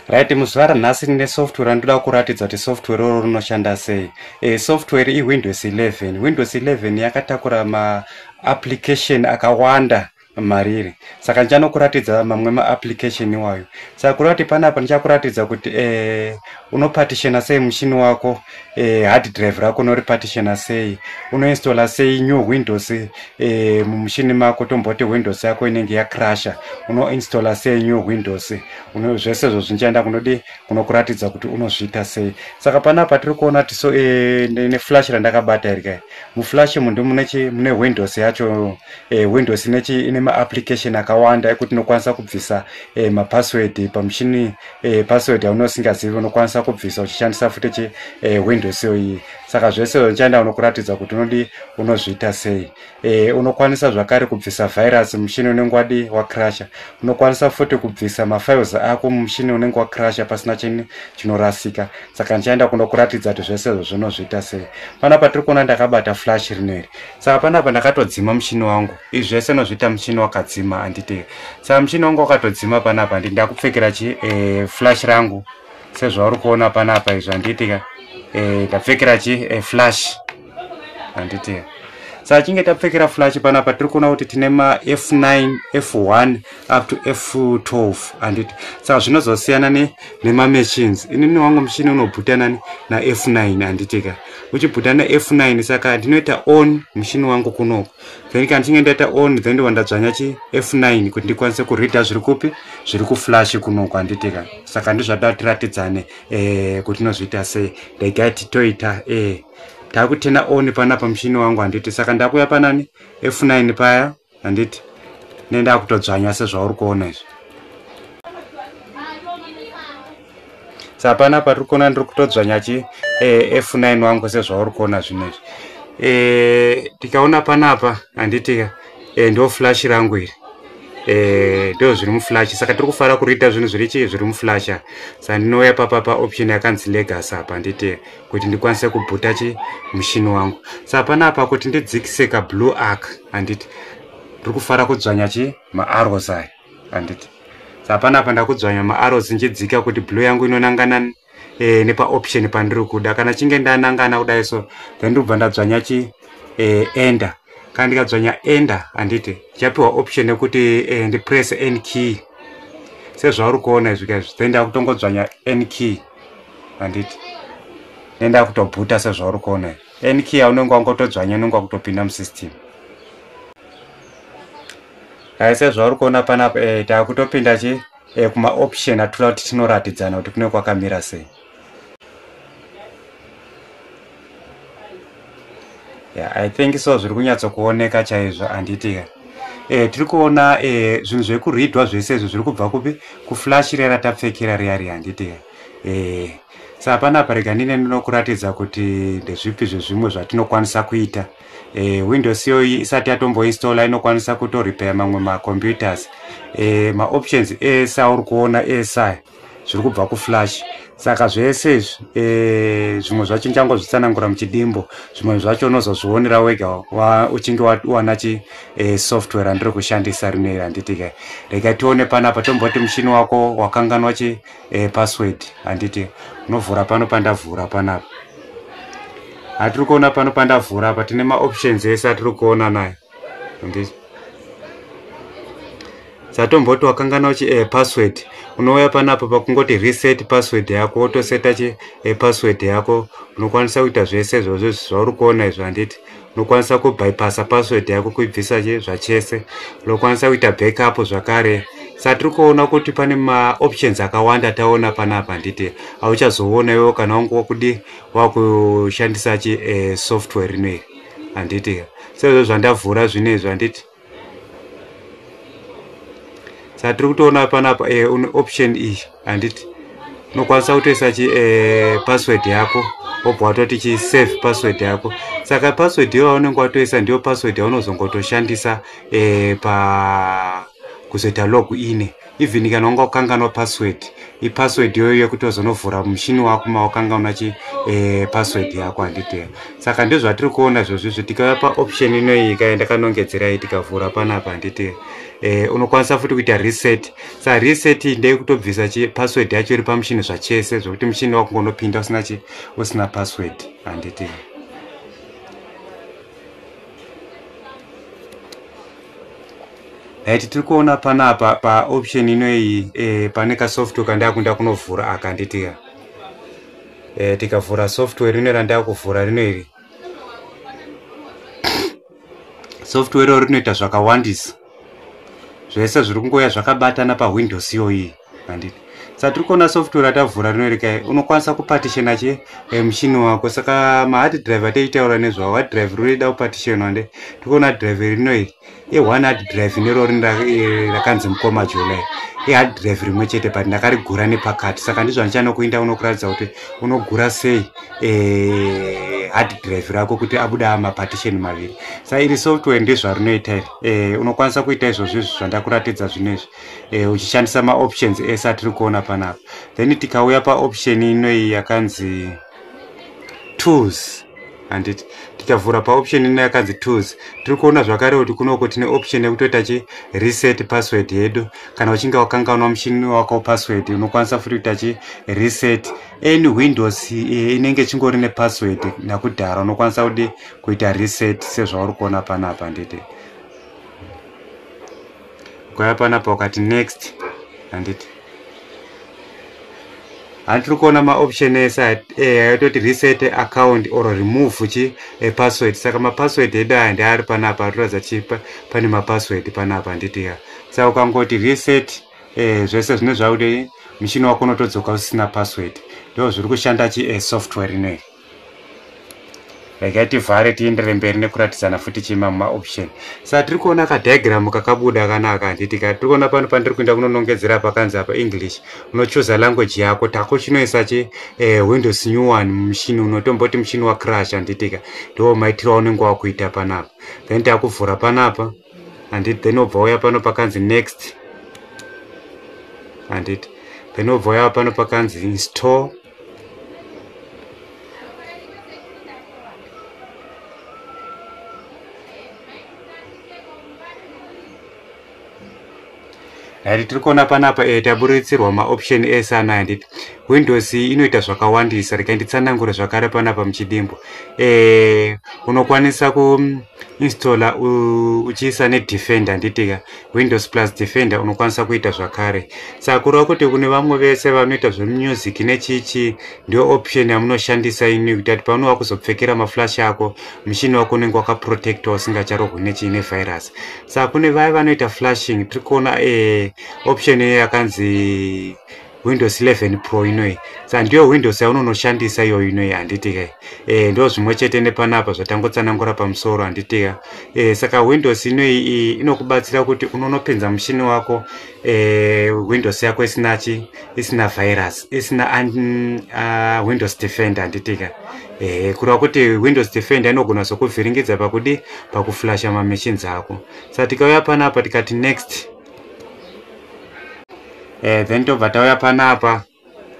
Right, muzuva ranhasi ndine software ndoda kuratidza kuti software ro rinoshanda sei. Software iWindows 11. Windows 11 yakatakura ma application akawanda mariri. Saka ndichanokuratidza mamwe ma application iwayo. Saka kurati panapa ndichakuratidza kuti unopartitiona sei mushini wako, hard drive rako unoripartitiona sei, unoinstalla sei new Windows mumushini mako tomboti Windows yako inenge yacrasha, unoinstalla sei new Windows. Zvese izvo zvinchaenda kunodi kunokuratidza kuti unozviita sei. Saka panapa tiri kuona tiso ne flash randakabata iri. Muflash mundu mune Windows yacho, Windows ine ma application akawanda ekuti unokwanisa kubvisa ma password pamushini, password yaunosingazivi unokwanisa kubvisa uchishandisa futi Windows iyi. Saka zvese zvichaenda unokuratidza kuti unodi unozviita sei. Unokwanisa zvakare kubvisa virus mushini unenge wadi wacrasha. Unokwanisa futi kubvisa ma files ako mushini unenge wacrasha pasina chinorasika. Saka ndichaenda kunokuratidza kuti zvese izvo zvinozviita sei. Panapa tiri kuona ndakabata flash rineri. Saka panapa ndakatodzima mushini wangu. Izvi zvese nozviita mushini wakadzima andite. Saka mushini wangu wakatodzima panapa ndakupfekera flash rangu. Sezvauri kuona panapa izvi andite. Ndapfekera flash andite. Saka chinge tapfekera flash panapa tiri kuona kuti tine ma F9, F1 up to F12 anditi. Saka zvinozosiyana nema machines. Inini wangu mushini unobhutana na F9 anditika. Uchibhutana F9 saka ndinoita on mushini wangu kunoko. Then kana chinge ndaita on then ndondadzvanya F9 kuti ndikwanise kureader zviri kupi zviri ku flash kunoko anditika. Saka ndizvada tiratidzane kuti tinozviita sei. Ndagati toita takutena on panapa mushini wangu anditi. Saka ndakuya panani F9 paya anditi nenda kutodzvanya sezvauri kuona izvi. Saka panapa tiri kuona ndiri kutodzvanya F9 wangu sezvauri kuona zvinezvi. Tikaona panapa anditi ndo flash rangu iri. Ndo zviri muflash. Saka tiri kufara kureader zvinhu zviri muflash. Saka ndinouya pa option yakanzi legacy apa nditi kuti ndikwanise kubhuta mushini wangu. Saka panapa kuti ndidzikise ka blue arc anditi ndiri kufara kudzvanya ma arrows aya anditi. Saka panapa ndakudzvanya ma arrows nchidzika kuti blue yangu inonangana nepa option pandiri kuda. Kana chinge ndanangana kudai so then ndobva ndadzvanya enter. Kana ndikadzvanya enter anditi chapiwa option yekuti ndipress N key. Sezvauri kuona izvi guys, then ndakutongodzvanya N key anditi. Nenda kutobhuta sezvauri kuona. N key yaunenge wangotodzvanya unenge wakutopinda muSystem. Sezvauri kuona panapa takutopinda kuma option atula kuti tinoratidzana kuti kune kwakamira sei. I think so zviri kunyatso kuoneka chaizvo anditi. Tiri kuona zvinhu zvekureadwa zvese izvo zviri kubva kupi kuflash rera tapfekera riya anditi. Saka panapa rega ndinokuratidza kuti ndezvipi zvezvimwe zvatinokwanisa kuita. Windows iyoyi isati yatomboinstalla inokwanisa kutorepair mamwe macomputers. Ma options sauri kuona esa zviri kubva kuflash. Saka zvese zvimwe zvacho ndichangodzitsanangura muchidimbo. Zvimwe zvacho unozozvionera wega uchinge wana software andiri kushandisa rineri anditi. Rega tione panapa tomboti mushini wako wakanganwa password anditi. Unovhura pano pandavhura panapa. Atiri kuona pano pandavhura apa tine ma options ese atiri kuona nayo anditi. Satomboti wakanganwa password. Unouya panapa pakungoti reset password yako wotoseta password yako. Unokwanisa kuita zvese izvozvo zvauri kuona izvo anditi. Unokwanisa kubypassa password yako kuibvisa zvachese. Unokwanisa kuita backup zvakare. Saka tiri kuona kuti pane ma options akawanda taona panapa anditi. Auchazoona iwe kana wangu wakudi wakushandisa software rineri anditi. Sezvo zvandavhura zvinezvi anditi. Saka tiri kutoona panapa option iyi anditi. Unokwanisa kutoisa password yako wobva watoti save password yako. Saka password iyo yaunenge watoisa ndiyo password yaunozongotoshandisa kuzoita login even kana unga ukanganwa password, password yoyo yekuti uzonovhura mushini wako mawakanganwa password yako handiti. Saka ndizvo atiri kuona zvozvizvi. Tikauya paoption inoyi ndakanongedzerai tikavhura panapa handiti. Unokwanisa futi kuita reset. Sa reset ndeyekutobvisa password yacho iri pamushini zvachese zvokuti mushini wako unopinda usina password handiti. Right, tiri kuona panapa paoption inoyi pane kasoftware kandakunda kunovhura aka handiti. Tikavhura software ino randakuvhura rino iri. Software iro rinoita zvakawandisa. Zvese zviri kungoya zvakabatana paWindows iyoyi handiti. Saka tiri kuona software atavhura rino iri kai unokwanisa kupartitiona mushini wako. Saka mahard drive ataitaura nezvawo, hard drive rinoda kupartition hande. Tiri kuona drive rino iri one hard drive nero rakanzi Mkoma Jola. Hard drive rimwe chete but ndakarigura nepakati. Saka ndizvo ndichanokuinda unokuratidza kuti unogura sei hard drive rako kuti abuda mapartition maviri. Saka iri software ndizvo rinoita iri. Unokwanisa kuita izvozvo zvandakuratidza zvinezvi uchishandisa maoptions ese atiri kuona panapa. Then tikauya paoption inoyi yakanzi tools handiti. Tikavhura paoption ino yakanzi tools, tiri kuona zvakare kuti kunoko tine option yekutoita reset password yedu. Kana uchinge wakanganwa mushini wako password, unokwanisa futi kuita reset any Windows inenge chingori nepassword nakudhara, unokwanisa kuita reset sezvauri kuona panapa handiti. Kwaya panapa wakati next handiti. Handiri kuona maoption ese yatoti reset account or remove password. Saka mapassword edu aya ndiari panapa atoratidza pane mapassword panapa handiti. Saka ukangoti reset zvese zvine zvakuti mushini wako unotodzoka usina password. Ndo zviri kushanda software inoyi. Regai tivhare tiendere mberi nekuratidzana futi chima maoption. Saka tiri kuona kadiagram kakabuda kanaka handiti. Tiri kuona pano pandiri kuenda kunonongedzera pakanzi apa English. Unochoose language yako. Tako chinoisa Windows new one mushini unotomboti mushini wa crash handiti. Ndo maitiro aunenge wakuita panapa. Then takuvhura panapa handiti. Then obva uya pano pakanzi next handiti. Then obva uya pano pakanzi install. Tiri kuona panapa taburitsirwa maoption ese ana handiti. Windows inoita zvakawandisa. Reka nditsanangure zvakare panapa muchidimbo. Unokwanisa kuinstalla uchiisa neDefender handiti. Windows plus Defender unokwanisa kuita zvakare. Saka kureva kuti kune vamwe vese vanoita zvemusic nechichi ndio option yamunoshandisa ini kuti paunova kuzopfekera maflash ako mushini wako unenge wakaprotectwa usingacharohwi nevirus. Saka kune vaya vanoita flashing tiri kuona option yakanzi Windows 11 Pro inoyi. Saka ndiyo Windows yaunonoshandisa iyo inoyi handiti. Ndo zvimwe chete nepanapa zvatangotsanangura pamusoro handiti. Saka Windows inoyi inokubatsira kuti unonopinza mushini wako Windows yako isina virus, isina Windows Defender handiti. Kureva kuti Windows Defender inogona sokuvhiringidza pakuflasha mamachines ako. Saka tikauya panapa tikati next. Then tobva tauya panapa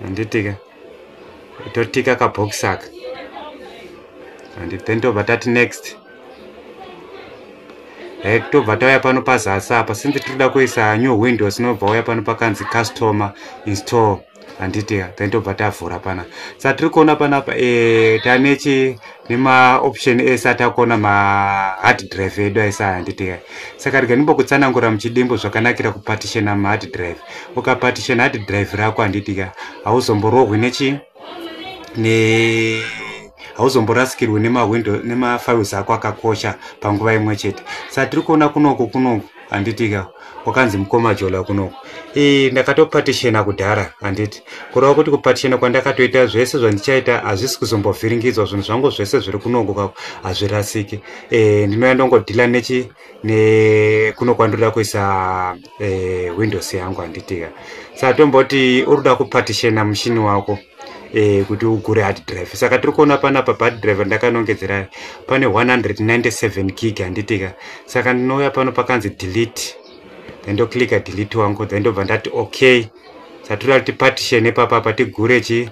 handiti. Totika kabox aka handiti. Then tobva tati next. Tobva tauya pano pazasi apa. Since tinoda kuisa new Windows inobva uya pano pakanzi customer install handiti. Then tobva tavhura pana. Saka tiri kuona panapa tane nemaoption ese atakuona mahard drive edu aisa handiti. Saka rega ndimbokutsanangura muchidimbo zvakanakira kupartitiona mahard drive. Ukapartition hard drive rako handiti hauzomborohwi hauzomborasikirwi nemafiles ako akakosha panguva imwe chete. Saka tiri kuona kunoko handiti wakanzi Mkoma Jola kunoko. Ndakatopartitiona kudhara handiti. Kureva kuti kupartitiona kwandakatoita zvese zvandichaita hazvisi kuzombovhiringidzwa. Zvinhu zvangu zvese zviri kunoko hazvirasiki. Ndinoya ndongodhila kuno kwandoda kuisa Windows yangu handiti. Saka tomboti urikuda kupartitiona mushini wako kuti ugure hard drive. Saka tiri kuona panapa hard drive ndakanongedzera pane 197 gig handiti. Saka ndinouya pano pakanzi delete then ndoclicka delete wangu, then ndobva ndati okay. Satiri kuti partition epapa tigure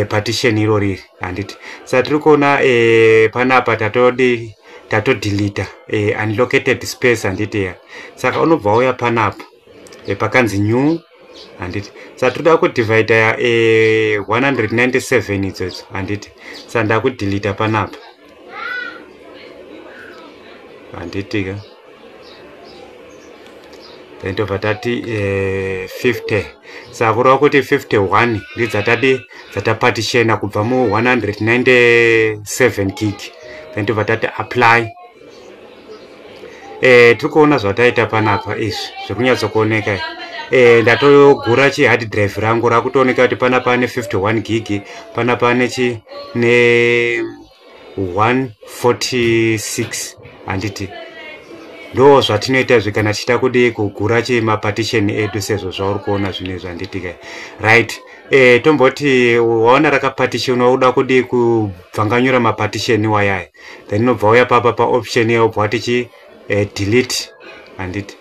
partition irori handiti. Satiri kuona panapa tato-delete unallocated space handiti ya. Saka unobva uya panapa pakanzi new handiti. Satiri kuda kudivide ya 197 idzodzo handiti. Saka ndakudelete panapa handiti ka. Then ndobva tati 50. Saka kureva kuti 51 ndidzatapartitiona kubva mu 197 gig. Then ndobva tati apply. Tiri kuona zvataita panapa izvi zviri kunyatsokuoneka. Ndatogura hard drive rangu rakutooneka kuti panapa ane 51 gig, panapa ane ne 146 handiti. Ndo zvatinoita kana tichida kudi kugura mapartition edu sezvo zvauri kuona zvinezvi handiti ka. Right. Tomboti waona rakapartitionwa uda kudi kubvanganyura mapartition wayaya. Then unobva uya papa paoption yobva wati delete handiti.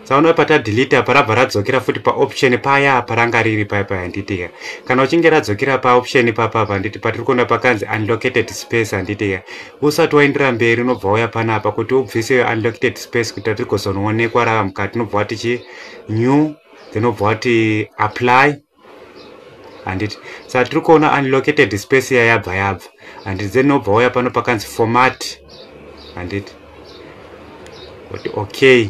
Saona pata delete apa rabva radzokera futi paoption paya paranga riri paya handiti ka. Kana uchinge radzokera paoption papa handiti patiri kuona pakanzi unallocated space handiti ka. Usati waendera mberi unobva uya panapa kuti ubvise unallocated space kuti rigozoonekwa rava mukati. Unobva wati new, then unobva wati apply handiti. Saka tiri kuona unallocated space yabva handiti. Then unobva uya pano pakanzi format handiti. Kuti okay.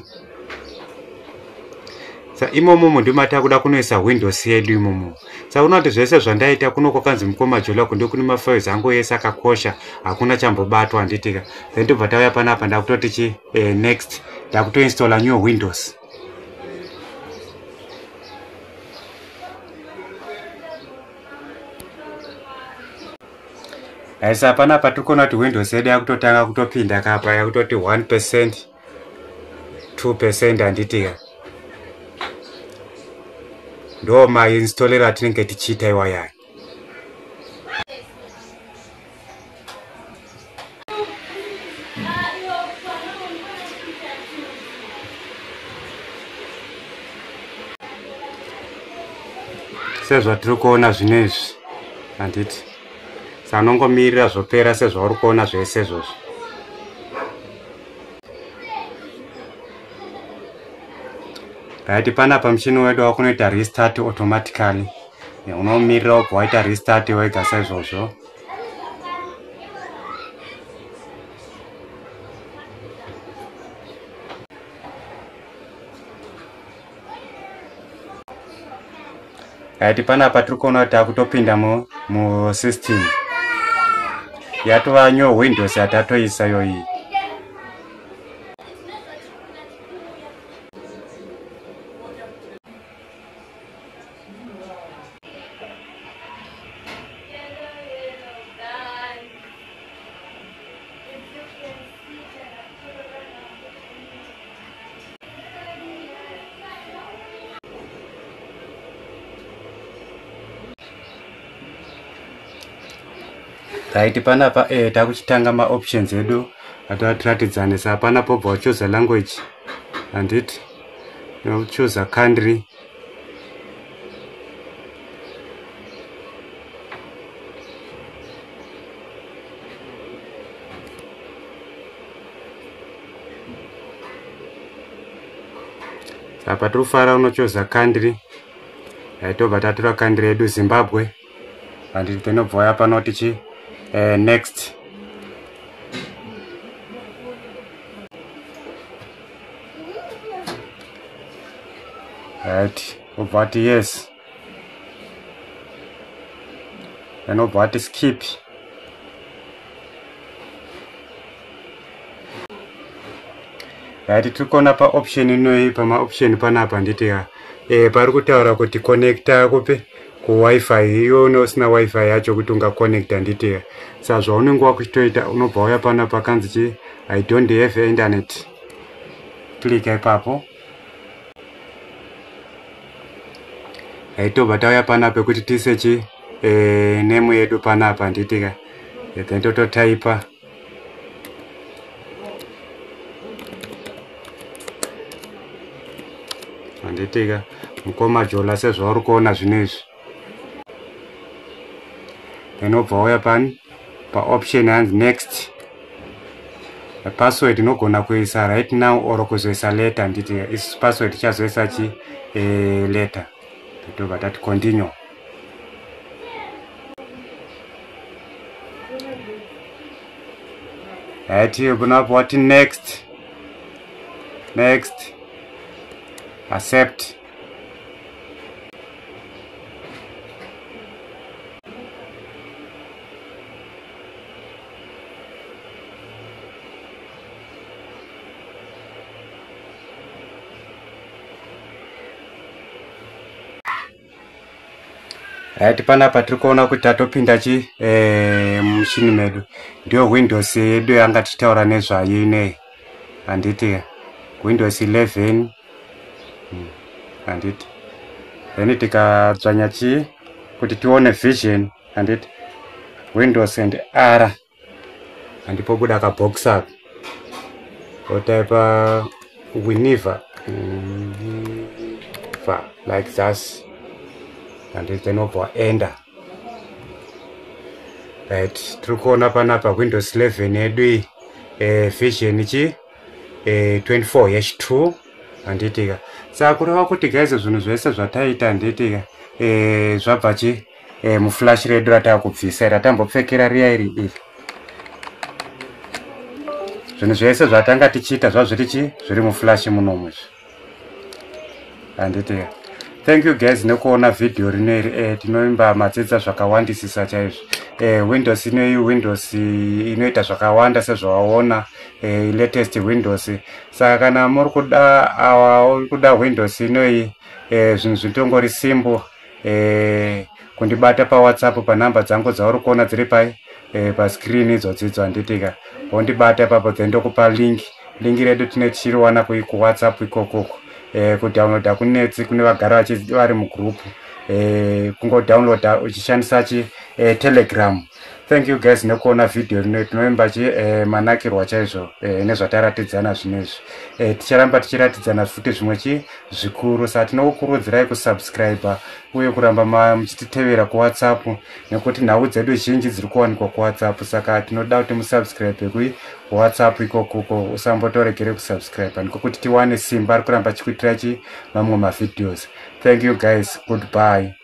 Saka imomo ndimata kuda kunoisa Windows yedu imomo. Saka unoona kuti zvese zvandaita kuno kwakanzi Mkoma Jola kunde kune mafiles angu ese akakosha, hakuna chambobatwa handiti ka. Then ndobva tauya panapa ndakutoti next, ndakutoinstalla new Windows. Saka panapa tiri kuona kuti Windows yedu yakutotanga kutopinda kapa, yakutoti 1%, 2% handiti ka. Ndo mainstallera atinenge tichiita iwayaya. Sezvatiri kuona zvinezvi handiti. Saka nongomirira zvopera sezvauri kuona zvese izvozvo. Right, panapa muchini wedu wakunoita restart automatically. Unomirira ubva waita restart wega saizvozvo. Right, panapa tiri kuona kuti takutopinda muSystem. Yatova new Windows yatatoisa yoyi. Right, panapa takuchitanga maoptions edu atiratidza. Saka panapo bva choose language handiti. Choose country. Saka patiri kufara unochoose country. Tobva tatora country yedu Zimbabwe handiti. Then unobva uya panoti next. Right, ubva wati yes. Then ubva wati skip. Right, tiri kuona paoption inoyi, pamaoption panapa handiti ka. Pari kutaura kuti connecta kupi kuwifi. Iyo usina wifi yacho kuti ungaconnecta handiti ka. Saka zvaunenge wakuchitoita unobva uya panapa pakanzi I don't have internet. Klika ipapo. Tobva tauya panapa kuti tisearch name yedu panapa handiti ka. Then tototaipa handitika Mkoma Jola sezvauri kuona zvinezvi. Then obva wauya paoption hanzi next. Password inogona kuisa right now or kuzoisa later handitika. Isi password chazoisa later. Totobva tati continue. Right, you gonna what next? Next. Accept. Right, panapa tiri kuona kuti tatopinda mushini medu. Ndio Windows yedu yanga tichitaura nezvayo inei. Handiti Windows 11 handiti. Then tikadzvanya kuti tione vision handiti Windows and R. Handipo buda kabox up. Otaipa 𝗏𝗏𝗏𝗏 like this. And then over ender. Right, tiri kuona panapa Windows 11 yedu vision 24H2 handitika. Saka kureva kuti guys zvinhu zvese zvataita handitika zvabva muflash redu ratakubvisa ratambopfekera riya iri. Zvinhu zvese zvatanga tichiita zviri muflash munomu handitika. Thank you guys nekuona video rineri. Tinoimba matsitsa zvakawandisisa chaizvo. Windows Windows inoita zvakawanda sezvawaona latest Windows. Saka kana muri kuda Windows inoi zvinhu zvitongori simple kundibata paWhatsApp panamba dzangu dzauri kuona dziri pa screen idzodzidzo handitika. Wondibata ipapo then ndokupa link redu tinochiriwana kuWhatsApp ikoko. Kudownloada kunetsi kune vagara vari mugroup. Kungodownloada uchishandisa Telegram. Thank you guys nekuona video rino. Tinoimba manakirwa chaizvo nezvataratidzana zvinezvi. Ticharamba tichiratidzana futi zvimwe zvikuru. Saka tinokukurudzirai kusubscribe uye kuramba muchititevera kuWhatsApp nekuti nhau dzedu zhinji dziri kuwanikwa kuWhatsApp. Saka tinoda kuti musubscribe kuWhatsApp ikoko. Usambotoregere kusubscribe nekuti tiwane simba rikuramba chikuitirai mamwe mavideos. Thank you guys. Goodbye.